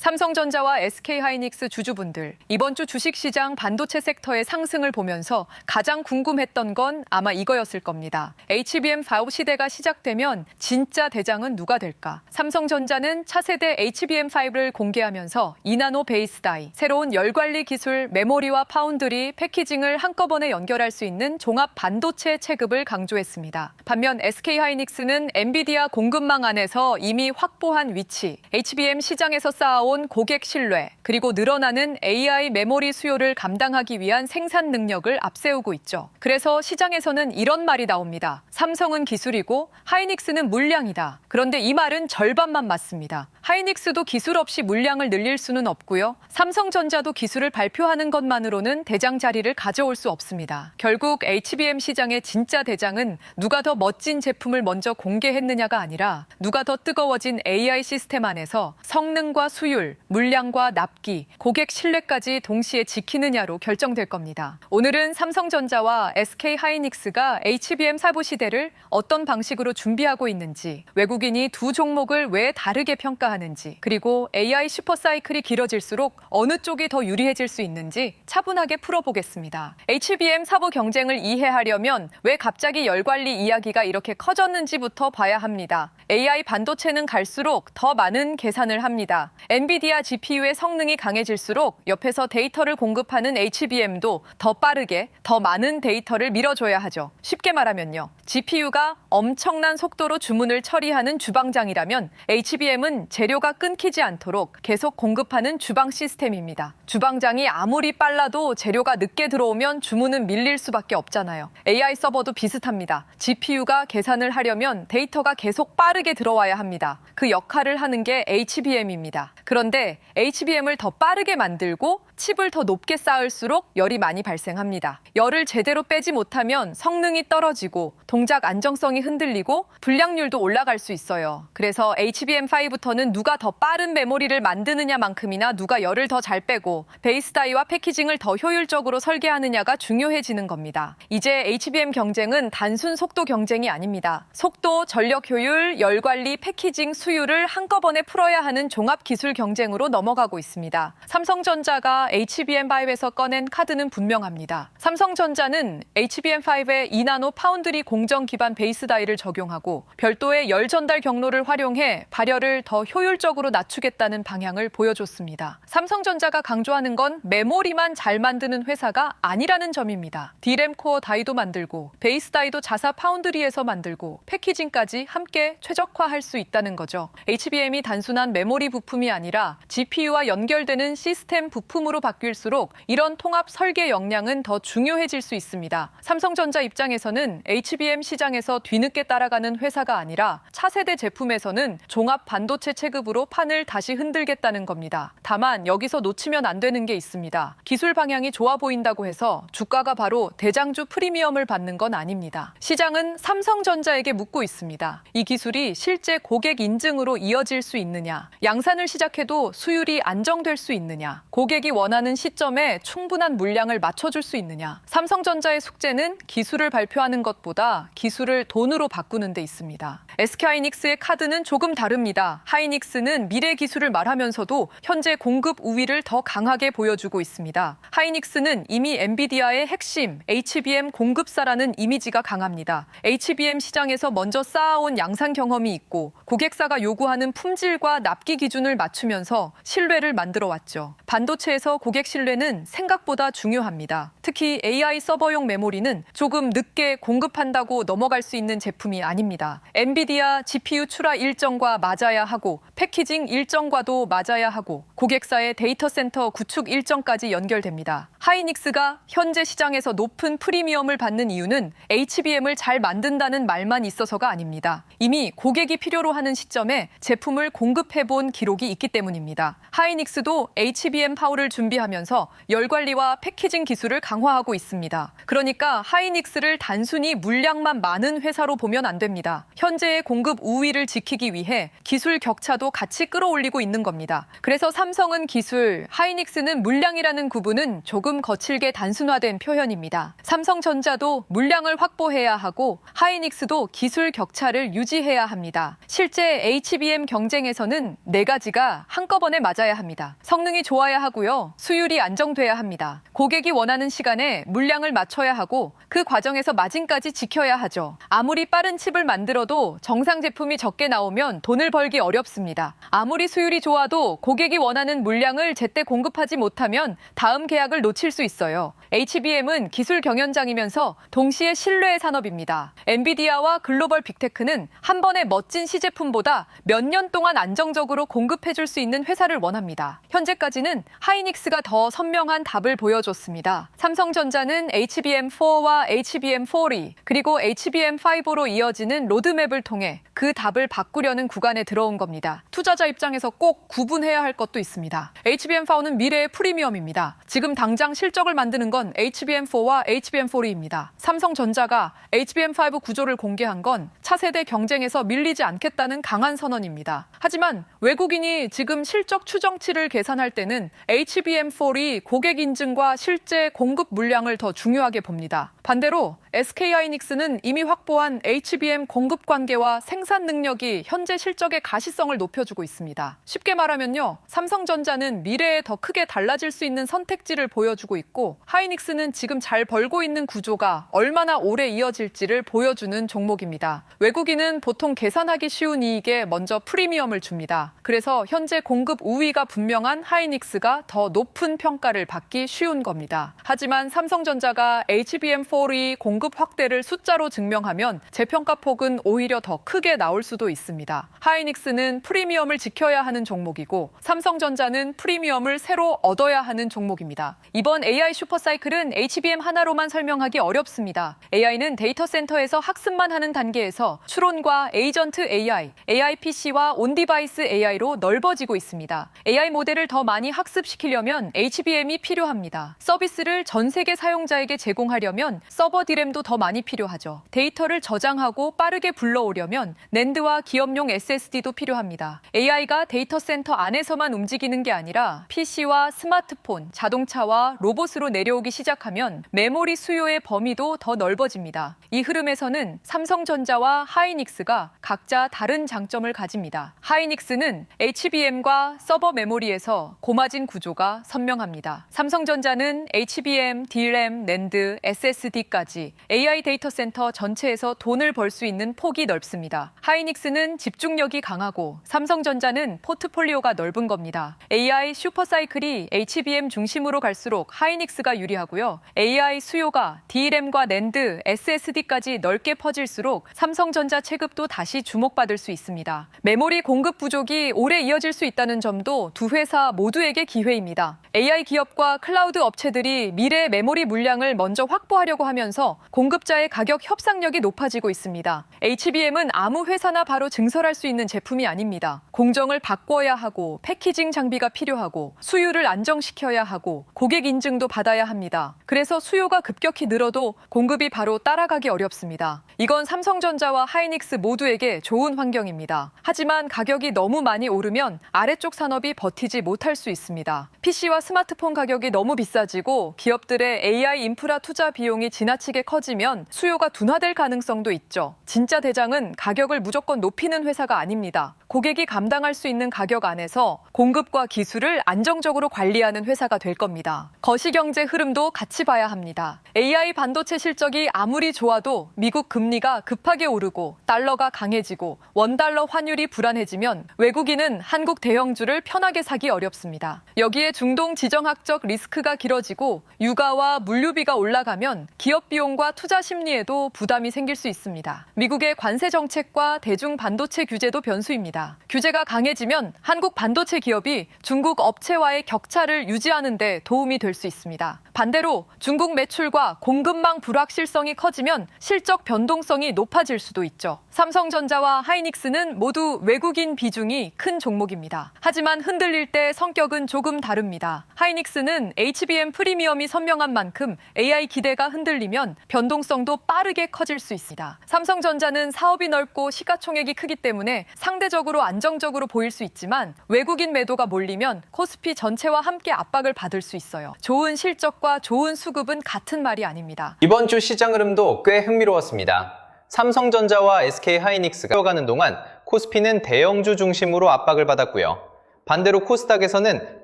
삼성전자와 SK하이닉스 주주분들, 이번 주 주식시장 반도체 섹터의 상승을 보면서 가장 궁금했던 건 아마 이거였을 겁니다. HBM4 시대가 시작되면 진짜 대장은 누가 될까? 삼성전자는 차세대 HBM5를 공개하면서 2나노 베이스 다이, 새로운 열관리 기술, 메모리와 파운드리, 패키징을 한꺼번에 연결할 수 있는 종합 반도체 체급을 강조했습니다. 반면 SK하이닉스는 엔비디아 공급망 안에서 이미 확보한 위치, HBM 시장에서 쌓아온 고객 신뢰, 그리고 늘어나는 AI 메모리 수요를 감당하기 위한 생산 능력을 앞세우고 있죠. 그래서 시장에서는 이런 말이 나옵니다. 삼성은 기술이고 하이닉스는 물량이다. 그런데 이 말은 절반만 맞습니다. 하이닉스도 기술 없이 물량을 늘릴 수는 없고요. 삼성전자도 기술을 발표하는 것만으로는 대장 자리를 가져올 수 없습니다. 결국 HBM 시장의 진짜 대장은 누가 더 멋진 제품을 먼저 공개했느냐가 아니라 누가 더 뜨거워진 AI 시스템 안에서 성능과 수율, 물량과 납기, 고객 신뢰까지 동시에 지키느냐로 결정될 겁니다. 오늘은 삼성전자와 SK하이닉스가 HBM4 시대를 어떤 방식으로 준비하고 있는지, 외국인이 두 종목을 왜 다르게 평가하는지, 그리고 AI 슈퍼사이클이 길어질수록 어느 쪽이 더 유리해질 수 있는지 차분하게 풀어보겠습니다. HBM4 경쟁을 이해하려면 왜 갑자기 열관리 이야기가 이렇게 커졌는지부터 봐야 합니다. AI 반도체는 갈수록 더 많은 계산을 합니다. 엔비디아 GPU의 성능이 강해질수록 옆에서 데이터를 공급하는 HBM도 더 빠르게, 더 많은 데이터를 밀어줘야 하죠. 쉽게 말하면요. GPU가 엄청난 속도로 주문을 처리하는 주방장이라면 HBM은 재료가 끊기지 않도록 계속 공급하는 주방 시스템입니다. 주방장이 아무리 빨라도 재료가 늦게 들어오면 주문은 밀릴 수밖에 없잖아요. AI 서버도 비슷합니다. GPU가 계산을 하려면 데이터가 계속 빠르게 들어와야 합니다. 그 역할을 하는 게 HBM입니다. 그런데 HBM을 더 빠르게 만들고 칩을 더 높게 쌓을수록 열이 많이 발생합니다. 열을 제대로 빼지 못하면 성능이 떨어지고 동작 안정성이 흔들리고 불량률도 올라갈 수 있어요. 그래서 HBM5부터는 누가 더 빠른 메모리를 만드느냐만큼이나 누가 열을 더 잘 빼고 베이스 다이와 패키징을 더 효율적으로 설계하느냐가 중요해지는 겁니다. 이제 HBM 경쟁은 단순 속도 경쟁이 아닙니다. 속도, 전력 효율, 열 관리, 패키징, 수율을 한꺼번에 풀어야 하는 종합 기술 경쟁으로 넘어가고 있습니다. 삼성전자가 HBM5에서 꺼낸 카드는 분명합니다. 삼성전자는 HBM5에 2나노 파운드리 공정 기반 베이스 다이를 적용하고 별도의 열 전달 경로를 활용해 발열을 더 효율적으로 낮추겠다는 방향을 보여줬습니다. 삼성전자가 강조하는 건 메모리만 잘 만드는 회사가 아니라는 점입니다. D램 코어 다이도 만들고 베이스 다이도 자사 파운드리에서 만들고 패키징까지 함께 최적화할 수 있다는 거죠. HBM이 단순한 메모리 부품이 아니라 GPU와 연결되는 시스템 부품으로 바뀔수록 이런 통합 설계 역량은 더 중요해질 수 있습니다. 삼성전자 입장에서는 HBM 시장에서 뒤늦게 따라가는 회사가 아니라 차세대 제품에서는 종합 반도체 체급으로 판을 다시 흔들겠다는 겁니다. 다만 여기서 놓치면 안 되는 게 있습니다. 기술 방향이 좋아 보인다고 해서 주가가 바로 대장주 프리미엄을 받는 건 아닙니다. 시장은 삼성전자에게 묻고 있습니다. 이 기술이 실제 고객 인증으로 이어질 수 있느냐, 양산을 시작해도 수율이 안정될 수 있느냐, 고객이 원하는 시점에 충분한 물량을 맞춰줄 수 있느냐. 삼성전자의 숙제는 기술을 발표하는 것보다 기술을 돈으로 바꾸는 데 있습니다. SK하이닉스의 카드는 조금 다릅니다. 하이닉스는 미래 기술을 말하면서도 현재 공급 우위를 더 강하게 보여주고 있습니다. 하이닉스는 이미 엔비디아의 핵심 HBM 공급사라는 이미지가 강합니다. HBM 시장에서 먼저 쌓아온 양산 경험이 있고 고객사가 요구하는 품질과 납기 기준을 맞추면서 신뢰를 만들어 왔죠. 반도체에서 고객 신뢰는 생각보다 중요합니다. 특히 AI 서버용 메모리는 조금 늦게 공급한다고 넘어갈 수 있는 제품이 아닙니다. 엔비디아 GPU 출하 일정과 맞아야 하고 패키징 일정과도 맞아야 하고 고객사의 데이터 센터 구축 일정까지 연결됩니다. 하이닉스가 현재 시장에서 높은 프리미엄을 받는 이유는 HBM을 잘 만든다는 말만 있어서가 아닙니다. 이미 고객이 필요로 하는 시점에 제품을 공급해본 기록이 있기 때문입니다. 하이닉스도 HBM 파워를 준비하면서 열 관리와 패키징 기술을 강화합니다. 강화하고 있습니다. 그러니까 하이닉스를 단순히 물량만 많은 회사로 보면 안 됩니다. 현재의 공급 우위를 지키기 위해 기술 격차도 같이 끌어올리고 있는 겁니다. 그래서 삼성은 기술, 하이닉스는 물량이라는 구분은 조금 거칠게 단순화된 표현입니다. 삼성전자도 물량을 확보해야 하고 하이닉스도 기술 격차를 유지해야 합니다. 실제 HBM 경쟁에서는 네 가지가 한꺼번에 맞아야 합니다. 성능이 좋아야 하고요. 수율이 안정돼야 합니다. 고객이 원하는 시간에 물량을 맞춰야 하고 그 과정에서 마진까지 지켜야 하죠. 아무리 빠른 칩을 만들어도 정상 제품이 적게 나오면 돈을 벌기 어렵습니다. 아무리 수율이 좋아도 고객이 원하는 물량을 제때 공급하지 못하면 다음 계약을 놓칠 수 있어요. HBM은 기술 경연장이면서 동시에 신뢰의 산업입니다. 엔비디아와 글로벌 빅테크는 한 번의 멋진 시제품보다 몇 년 동안 안정적으로 공급해줄 수 있는 회사를 원합니다. 현재까지는 하이닉스가 더 선명한 답을 보여줬습니다. 삼성전자는 HBM4와 HBM4E 그리고 HBM5로 이어지는 로드맵을 통해 그 답을 바꾸려는 구간에 들어온 겁니다. 투자자 입장에서 꼭 구분해야 할 것도 있습니다. HBM4는 미래의 프리미엄입니다. 지금 당장 실적을 만드는 건 HBM4와 HBM4E입니다. 삼성전자가 HBM5 구조를 공개한 건 차세대 경쟁에서 밀리지 않겠다는 강한 선언입니다. 하지만 외국인이 지금 실적 추정치를 계산할 때는 HBM4E 고객 인증과 실제 공급 물량을 더 중요하게 봅니다. 반대로 SK하이닉스는 이미 확보한 HBM 공급 관계와 생산 능력이 현재 실적의 가시성을 높여주고 있습니다. 쉽게 말하면요, 삼성전자는 미래에 더 크게 달라질 수 있는 선택지를 보여주고 있고 하이닉스는 지금 잘 벌고 있는 구조가 얼마나 오래 이어질지를 보여주는 종목입니다. 외국인은 보통 계산하기 쉬운 이익에 먼저 프리미엄을 줍니다. 그래서 현재 공급 우위가 분명한 하이닉스가 더 높은 평가를 받기 쉬운 겁니다. 하지만 삼성전자가 HBM4E 공급 확대를 숫자로 증명하면 재평가폭은 오히려 더 크게 나올 수도 있습니다. 하이닉스는 프리미엄을 지켜야 하는 종목이고 삼성전자는 프리미엄을 새로 얻어야 하는 종목입니다. 이번 AI 슈퍼사이클은 HBM 하나로만 설명하기 어렵습니다. AI는 데이터 센터에서 학습만 하는 단계에서 추론과 에이전트 AI, AI PC와 온디바이스 AI로 넓어지고 있습니다. AI 모델을 더 많이 학습시키려면 HBM이 필요합니다. 서비스를 전 세계 사용자에게 제공하려면 서버 디램도 더 많이 필요하죠. 데이터를 저장하고 빠르게 불러오려면 낸드와 기업용 SSD도 필요합니다. AI가 데이터 센터 안에서만 움직이는 게 아니라 PC와 스마트폰, 자동차와 로봇으로 내려오기 시작하면 메모리 수요의 범위도 더 넓어집니다. 이 흐름에서는 삼성전자와 하이닉스가 각자 다른 장점을 가집니다. 하이닉스는 HBM과 서버 메모리에서 고마진 구조가 선명합니다. 삼성전자는 HBM, DRAM, 낸드, SSD까지 AI 데이터 센터 전체에서 돈을 벌 수 있는 폭이 넓습니다. 하이닉스는 집중력이 강하고 삼성전자는 포트폴리오가 넓은 겁니다. AI 슈퍼사이클이 HBM 중심으로 갈수록 하이닉스가 유리하고요. AI 수요가 DRAM과 낸드, SSD까지 넓게 퍼질수록 삼성전자 체급도 다시 주목받을 수 있습니다. 메모리 공급 부족이 오래 이어질 수 있다는 점도 두 회사 모두에게 기회입니다. AI 기업과 클라우드 업체들이 미래 메모리 물량을 먼저 확보하려고 하면서 공급자의 가격 협상력이 높아지고 있습니다. HBM은 아무 회사나 바로 증설할 수 있는 제품이 아닙니다. 공정을 바꿔야 하고 패키징 장비가 필요하고 수율을 안정시켜야 하고 고객 인증도 받아야 합니다. 그래서 수요가 급격히 늘어도 공급이 바로 따라가기 어렵습니다. 이건 삼성전자와 하이닉스 모두에게 좋은 환경입니다. 하지만 가격이 너무 많이 오르면 아래쪽 산업이 버티지 못할 수 있습니다. PC와 스마트폰 가격이 너무 비싸지고 기업들의 AI 인프라 투자 비용이 지나치게 커지면 수요가 둔화될 가능성도 있죠. 진짜 대장은 가격을 무조건 높이는 회사가 아닙니다. 고객이 감당할 수 있는 가격 안에서 공급과 기술을 안정적으로 관리하는 회사가 될 겁니다. 거시경제 흐름도 같이 봐야 합니다. AI 반도체 실적이 아무리 좋아도 미국 금리가 급하게 오르고 달러가 강해지고 원달러 환율이 불안해지면 외국인은 한국 대형주를 편하게 사기 어렵습니다. 여기에 중동 지정학적 리스크가 길어지고 유가와 물류비가 올라가면 기업 비용과 투자 심리에도 부담이 생길 수 있습니다. 미국의 관세 정책과 대중 반도체 규제도 변수입니다. 규제가 강해지면 한국 반도체 기업이 중국 업체와의 격차를 유지하는 데 도움이 될 수 있습니다. 반대로 중국 매출과 공급망 불확실성이 커지면 실적 변동성이 높아질 수도 있죠. 삼성전자와 하이닉스는 모두 외국인 비중이 큰 종목입니다. 하지만 흔들릴 때 성격은 조금 다릅니다. 하이닉스는 HBM 프리미엄이 선명한 만큼 AI 기대가 흔들리면 변동성도 빠르게 커질 수 있습니다. 삼성전자는 사업이 넓고 시가총액이 크기 때문에 상대적으로 안정적으로 보일 수 있지만 외국인 매도가 몰리면 코스피 전체와 함께 압박을 받을 수 있어요. 좋은 실적과 좋은 수급은 같은 말이 아닙니다. 이번 주 시장 흐름도 꽤 흥미로웠습니다. 삼성전자와 SK하이닉스가 가는 동안 코스피는 대형주 중심으로 압박을 받았고요. 반대로 코스닥에서는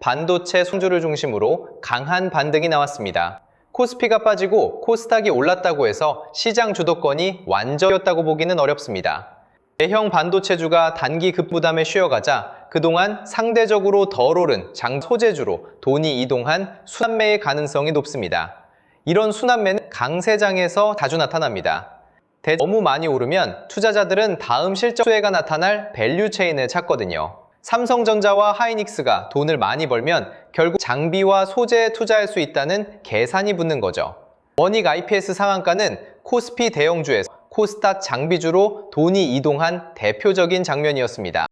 반도체 손주를 중심으로 강한 반등이 나왔습니다. 코스피가 빠지고 코스닥이 올랐다고 해서 시장 주도권이 완전이었다고 보기는 어렵습니다. 대형 반도체주가 단기 급부담에 쉬어가자 그동안 상대적으로 덜 오른 장 소재주로 돈이 이동한 순환매의 가능성이 높습니다. 이런 순환매는 강세장에서 자주 나타납니다. 너무 많이 오르면 투자자들은 다음 실적 수혜가 나타날 밸류 체인을 찾거든요. 삼성전자와 하이닉스가 돈을 많이 벌면 결국 장비와 소재에 투자할 수 있다는 계산이 붙는 거죠. 원익 IPS 상한가는 코스피 대형주에서 코스닥 장비주로 돈이 이동한 대표적인 장면이었습니다.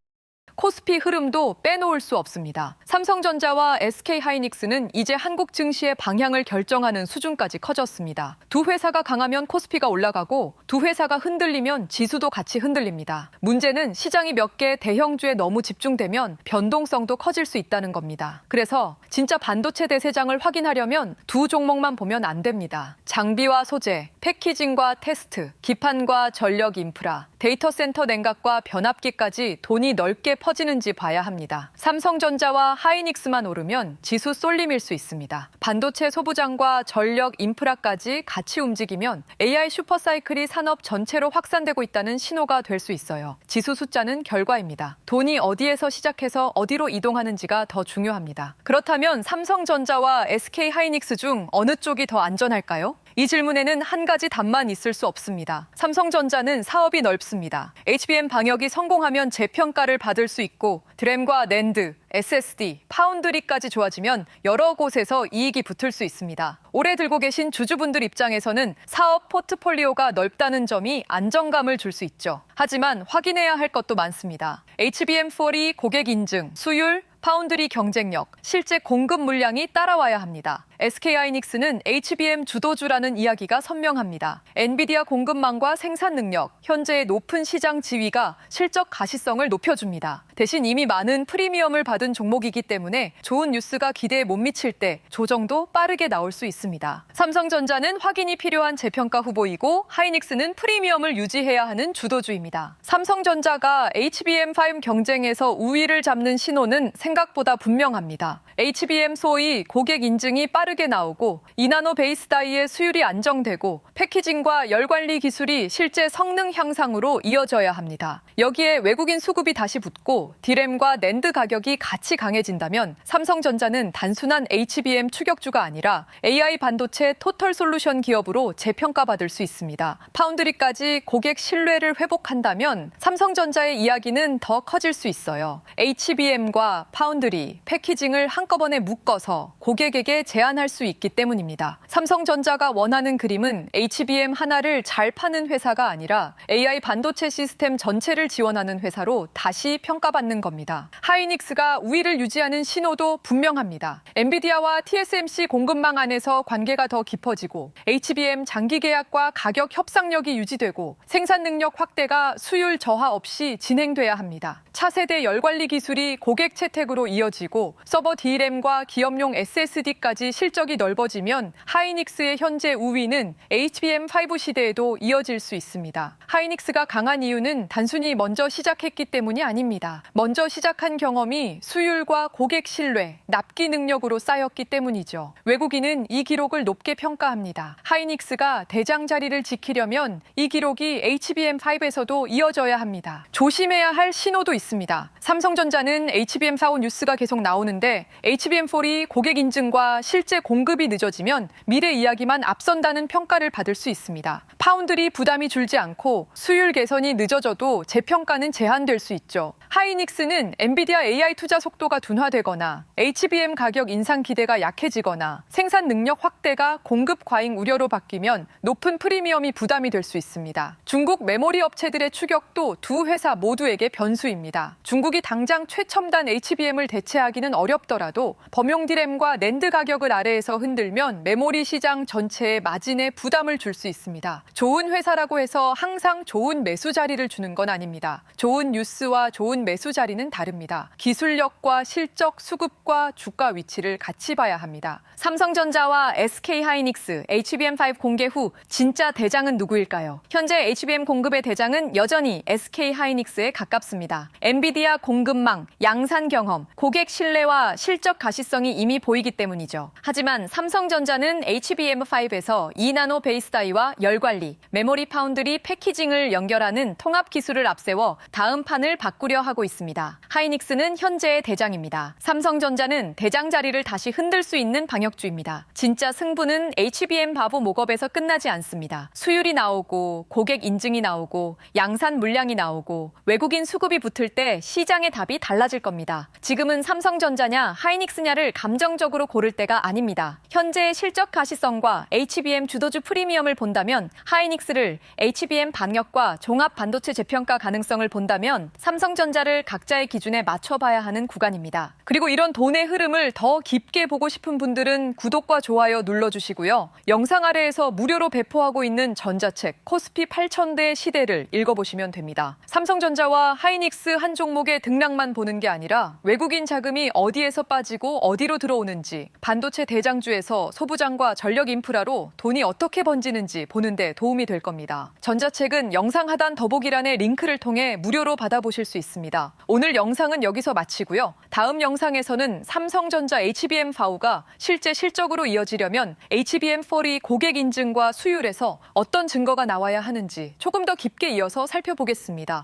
코스피 흐름도 빼놓을 수 없습니다. 삼성전자와 SK하이닉스는 이제 한국 증시의 방향을 결정하는 수준까지 커졌습니다. 두 회사가 강하면 코스피가 올라가고 두 회사가 흔들리면 지수도 같이 흔들립니다. 문제는 시장이 몇 개 대형주에 너무 집중되면 변동성도 커질 수 있다는 겁니다. 그래서 진짜 반도체 대세장을 확인하려면 두 종목만 보면 안 됩니다. 장비와 소재, 패키징과 테스트, 기판과 전력 인프라, 데이터 센터 냉각과 변압기까지 돈이 넓게 퍼지는지 봐야 합니다. 삼성전자와 하이닉스만 오르면 지수 쏠림일 수 있습니다. 반도체 소부장과 전력 인프라까지 같이 움직이면 AI 슈퍼사이클이 산업 전체로 확산되고 있다는 신호가 될 수 있어요. 지수 숫자는 결과입니다. 돈이 어디에서 시작해서 어디로 이동하는지가 더 중요합니다. 그렇다면 삼성전자와 SK하이닉스 중 어느 쪽이 더 안전할까요? 이 질문에는 한 가지 답만 있을 수 없습니다. 삼성전자는 사업이 넓습니다. HBM 방역이 성공하면 재평가를 받을 수 있고 드램과 낸드, SSD, 파운드리까지 좋아지면 여러 곳에서 이익이 붙을 수 있습니다. 오래 들고 계신 주주분들 입장에서는 사업 포트폴리오가 넓다는 점이 안정감을 줄 수 있죠. 하지만 확인해야 할 것도 많습니다. HBM4이 고객 인증, 수율, 파운드리 경쟁력, 실제 공급 물량이 따라와야 합니다. SK하이닉스는 HBM 주도주라는 이야기가 선명합니다. 엔비디아 공급망과 생산 능력, 현재의 높은 시장 지위가 실적 가시성을 높여줍니다. 대신 이미 많은 프리미엄을 받은 종목이기 때문에 좋은 뉴스가 기대에 못 미칠 때 조정도 빠르게 나올 수 있습니다. 삼성전자는 확인이 필요한 재평가 후보이고 하이닉스는 프리미엄을 유지해야 하는 주도주입니다. 삼성전자가 HBM5 경쟁에서 우위를 잡는 신호는 생각보다 분명합니다. HBM 소위 고객 인증이 빠르게 나오고 2나노 베이스 다이의 수율이 안정되고 패키징과 열 관리 기술이 실제 성능 향상으로 이어져야 합니다. 여기에 외국인 수급이 다시 붙고 디램과 낸드 가격이 같이 강해진다면 삼성전자는 단순한 HBM 추격주가 아니라 AI 반도체 토털 솔루션 기업으로 재평가받을 수 있습니다. 파운드리까지 고객 신뢰를 회복한다면 삼성전자의 이야기는 더 커질 수 있어요. HBM과 파운드리, 패키징을 한꺼번에 묶어서 고객에게 제안할 수 있기 때문입니다. 삼성전자가 원하는 그림은 HBM 하나를 잘 파는 회사가 아니라 AI 반도체 시스템 전체를 지원하는 회사로 다시 평가받는 겁니다. 하이닉스가 우위를 유지하는 신호도 분명합니다. 엔비디아와 TSMC 공급망 안에서 관계가 더 깊어지고 HBM 장기 계약과 가격 협상력이 유지되고 생산 능력 확대가 수율 저하 없이 진행돼야 합니다. 차세대 열관리 기술이 고객 채택으로 이어지고 서버 D램과 기업용 SSD까지 실적이 넓어지면 하이닉스의 현재 우위는 HBM5 시대에도 이어질 수 있습니다. 하이닉스가 강한 이유는 단순히 먼저 시작했기 때문이 아닙니다. 먼저 시작한 경험이 수율과 고객 신뢰, 납기 능력으로 쌓였기 때문이죠. 외국인은 이 기록을 높게 평가합니다. 하이닉스가 대장 자리를 지키려면 이 기록이 HBM5에서도 이어져야 합니다. 조심해야 할 신호도 있습니다. 삼성전자는 HBM45 뉴스가 계속 나오는데 HBM4이 고객 인증과 실제 공급이 늦어지면 미래 이야기만 앞선다는 평가를 받을 수 있습니다. 파운드리 부담이 줄지 않고 수율 개선이 늦어져도 재평가는 제한될 수 있죠. 하이닉스는 엔비디아 AI 투자 속도가 둔화되거나 HBM 가격 인상 기대가 약해지거나 생산 능력 확대가 공급 과잉 우려로 바뀌면 높은 프리미엄이 부담이 될 수 있습니다. 중국 메모리 업체들의 추격도 두 회사 모두에게 변수입니다. 중국이 당장 최첨단 HBM을 대체하기는 어렵더라도 범용 디램과 낸드 가격을 아래에서 흔들면 메모리 시장 전체에 마진에 부담을 줄 수 있습니다. 좋은 회사라고 해서 항상 좋은 매수 자리를 주는 건 아닙니다. 좋은 뉴스와 좋은 매수 자리는 다릅니다. 기술력과 실적, 수급과 주가 위치를 같이 봐야 합니다. 삼성전자와 SK하이닉스, HBM5 공개 후 진짜 대장은 누구일까요? 현재 HBM 공급의 대장은 여전히 SK하이닉스에 가깝습니다. 엔비디아 공급망, 양산 경험, 고객 신뢰와 실적 가시성이 이미 보이기 때문이죠. 하지만 삼성전자는 HBM5에서 2나노 베이스 다이와 열 관리, 메모리 파운드리 패키징을 연결하는 통합 기술을 앞세워 다음 판을 바꾸려 하고 있습니다. 하이닉스는 현재의 대장입니다. 삼성전자는 대장 자리를 다시 흔들 수 있는 방역주입니다. 진짜 승부는 HBM 바보 목업에서 끝나지 않습니다. 수율이 나오고 고객 인증이 나오고 양산 물량이 나오고 외국인 수급이 붙을 때 시장의 답이 달라질 겁니다. 지금은 삼성전자냐 하이닉스냐를 감정적으로 고를 때가 아닙니다. 현재의 실적 가시성과 HBM 주도주 프리미엄을 본다면 하이닉스를, HBM 반격과 종합 반도체 재평가 가능성을 본다면 삼성전자를 각자의 기준에 맞춰봐야 하는 구간입니다. 그리고 이런 돈의 흐름을 더 깊게 보고 싶은 분들은 구독과 좋아요 눌러주시고요. 영상 아래에서 무료로 배포하고 있는 전자책 코스피 8000대의 시대를 읽어보시면 됩니다. 삼성전자와 하이닉스 한 종목의 등락만 보는 게 아니라 외국인 자금이 어디에서 빠지고 어디로 들어오는지, 반도체 대장주에서 소부장과 전력 인프라로 돈이 어떻게 번지는지 보는 데 도움이 될 겁니다. 전자책은 영상 하단 더보기란의 링크를 통해 무료로 받아보실 수 있습니다. 오늘 영상은 여기서 마치고요. 다음 영상에서는 삼성전자 HBM4가 실제 실적으로 이어지려면 HBM4이 고객 인증과 수율에서 어떤 증거가 나와야 하는지 조금 더 깊게 이어서 살펴보겠습니다.